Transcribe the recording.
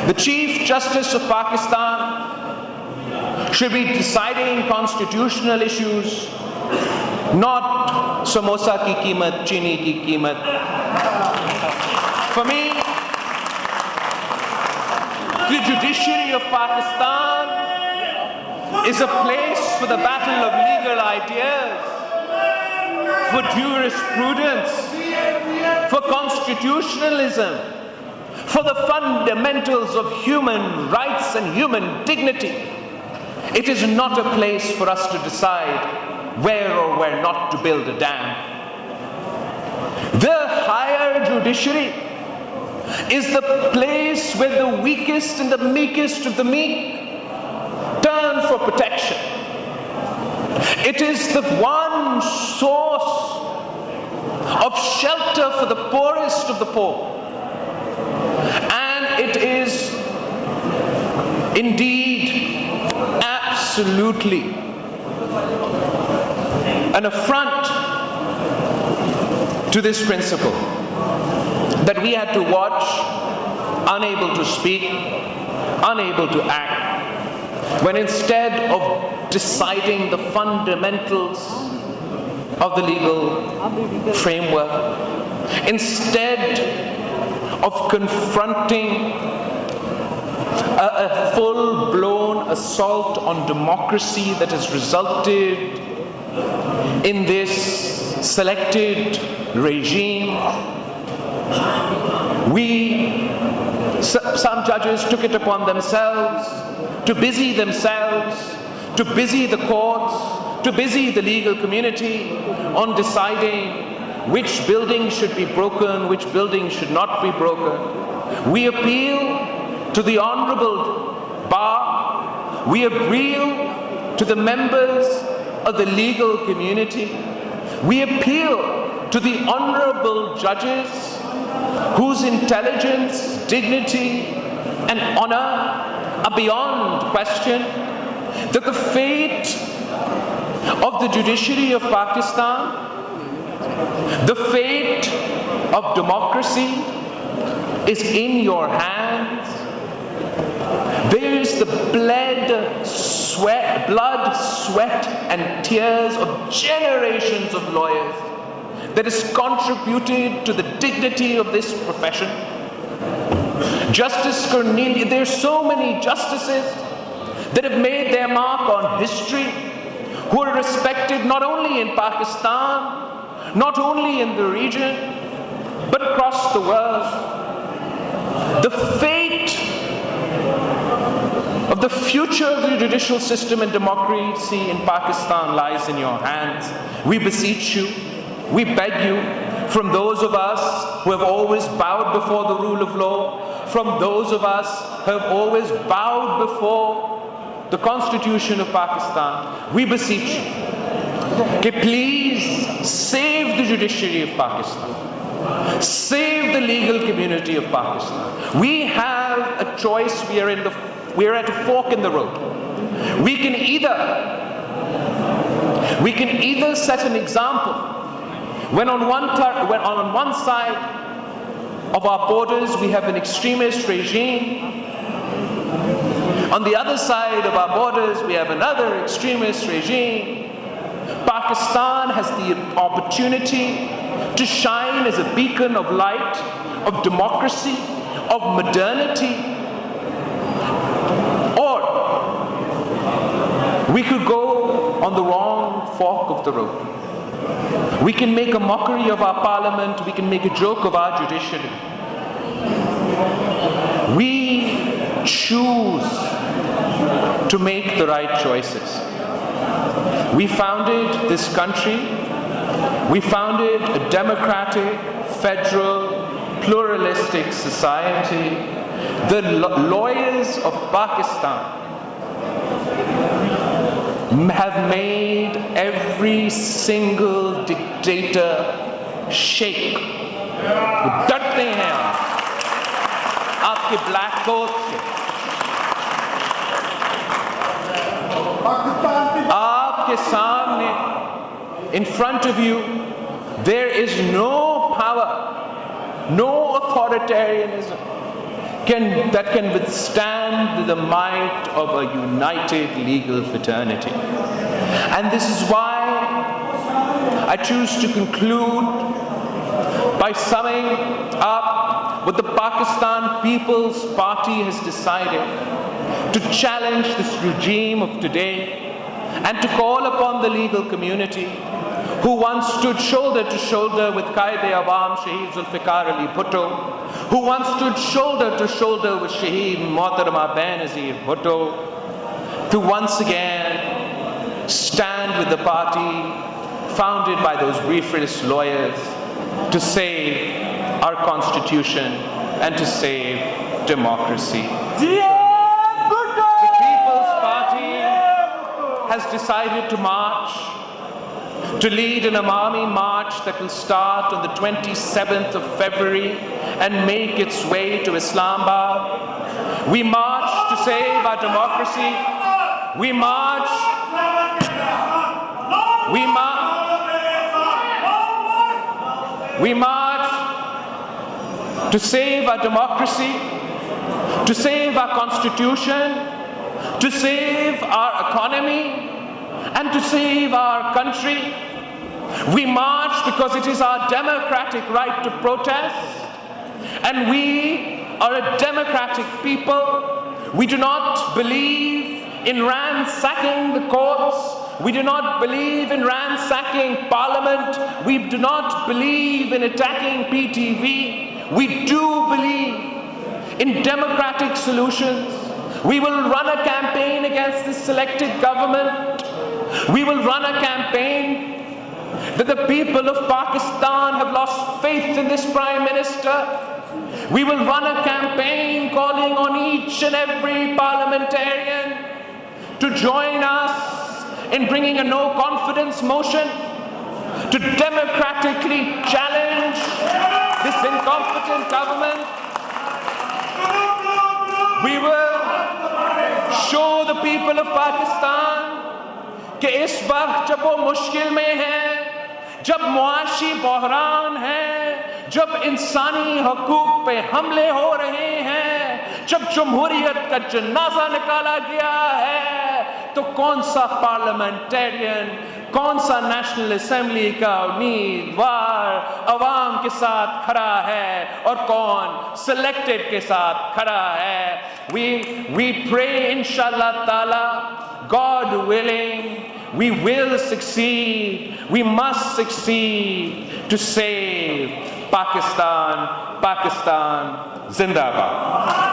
The Chief Justice of Pakistan should be deciding constitutional issues, not samosa ki qeemat, chini ki qeemat. For me, the judiciary of Pakistan is a place for the battle of legal ideas, for jurisprudence, for constitutionalism, for the fundamentals of human rights and human dignity. It is not a place for us to decide where or where not to build a dam. The higher judiciary is the place where the weakest and the meekest of the meek turn for protection. It is the one source of shelter for the poorest of the poor. And it is indeed absolutely an affront to this principle that we had to watch, unable to speak, unable to act, when instead of deciding the fundamentals of the legal framework, instead of confronting a full-blown assault on democracy that has resulted in this selected regime, some judges took it upon themselves to busy themselves, to busy the courts, to busy the legal community on deciding which buildings should be broken, which buildings should not be broken. We appeal to the honorable bar. We appeal to the members of the legal community. We appeal to the honorable judges whose intelligence, dignity, and honor are beyond question, that the fate of the judiciary of Pakistan, the fate of democracy is in your hands. There is the blood, sweat, and tears of generations of lawyers that has contributed to the dignity of this profession. Justice Cornelius, there are so many justices that have made their mark on history, who are respected not only in Pakistan, not only in the region, but across the world. The fate of the future of the judicial system and democracy in Pakistan lies in your hands. We beseech you, we beg you, from those of us who have always bowed before the rule of law, from those of us who have always bowed before the Constitution of Pakistan, we beseech you, okay, please save the judiciary of Pakistan. Save the legal community of Pakistan. We have a choice. We are at a fork in the road. We can either set an example when on one side of our borders we have an extremist regime, on the other side of our borders we have another extremist regime. Pakistan has the opportunity to shine as a beacon of light, of democracy, of modernity. Or we could go on the wrong fork of the road. We can make a mockery of our parliament, we can make a joke of our judiciary. We choose to make the right choices. We founded this country. We founded a democratic, federal, pluralistic society. The lawyers of Pakistan have made every single dictator shake. डरते हैं आपके black coat से, आपके सामने, in front of you, there is no power, no authoritarianism that can withstand the might of a united legal fraternity. And this is why I choose to conclude by summing up what the Pakistan People's Party has decided to challenge this regime of today and to call upon the legal community who once stood shoulder to shoulder with Qaid-e-Awam Shaheed Zulfikar Ali Bhutto, who once stood shoulder to shoulder with Shaheed Mohtarama Benazir Bhutto, to once again stand with the party founded by those briefless lawyers to save our constitution and to save democracy. The People's Party has decided to march, to lead an Awami march that will start on the 27th of February and make its way to Islamabad. We march to save our democracy. We march to save our democracy, to save our constitution, to save our economy, and to save our country. We march because it is our democratic right to protest, and we are a democratic people. We do not believe in ransacking the courts. We do not believe in ransacking Parliament. We do not believe in attacking PTV. We do believe in democratic solutions. We will run a campaign against this selected government. We will run a campaign that the people of Pakistan have lost faith in this Prime Minister. We will run a campaign calling on each and every parliamentarian to join us in bringing a no confidence motion to democratically challenge this incompetent government. We will show the people of Pakistan कि इस वक्त जब वो मुश्किल में है, जब मुआशी बहरान है, जब इंसानी हकूक पे हमले हो रहे हैं, जब जमहूरियत का जनाजा निकाला गया है, तो कौन सा पार्लियामेंटेरियन, कौन सा नेशनल असेंबली का उम्मीदवार अवाम के साथ खड़ा है और कौन सिलेक्टेड के साथ खड़ा है. We pray inshallah ta'ala, God willing, we will succeed. We must succeed to save Pakistan. Pakistan Zindabad.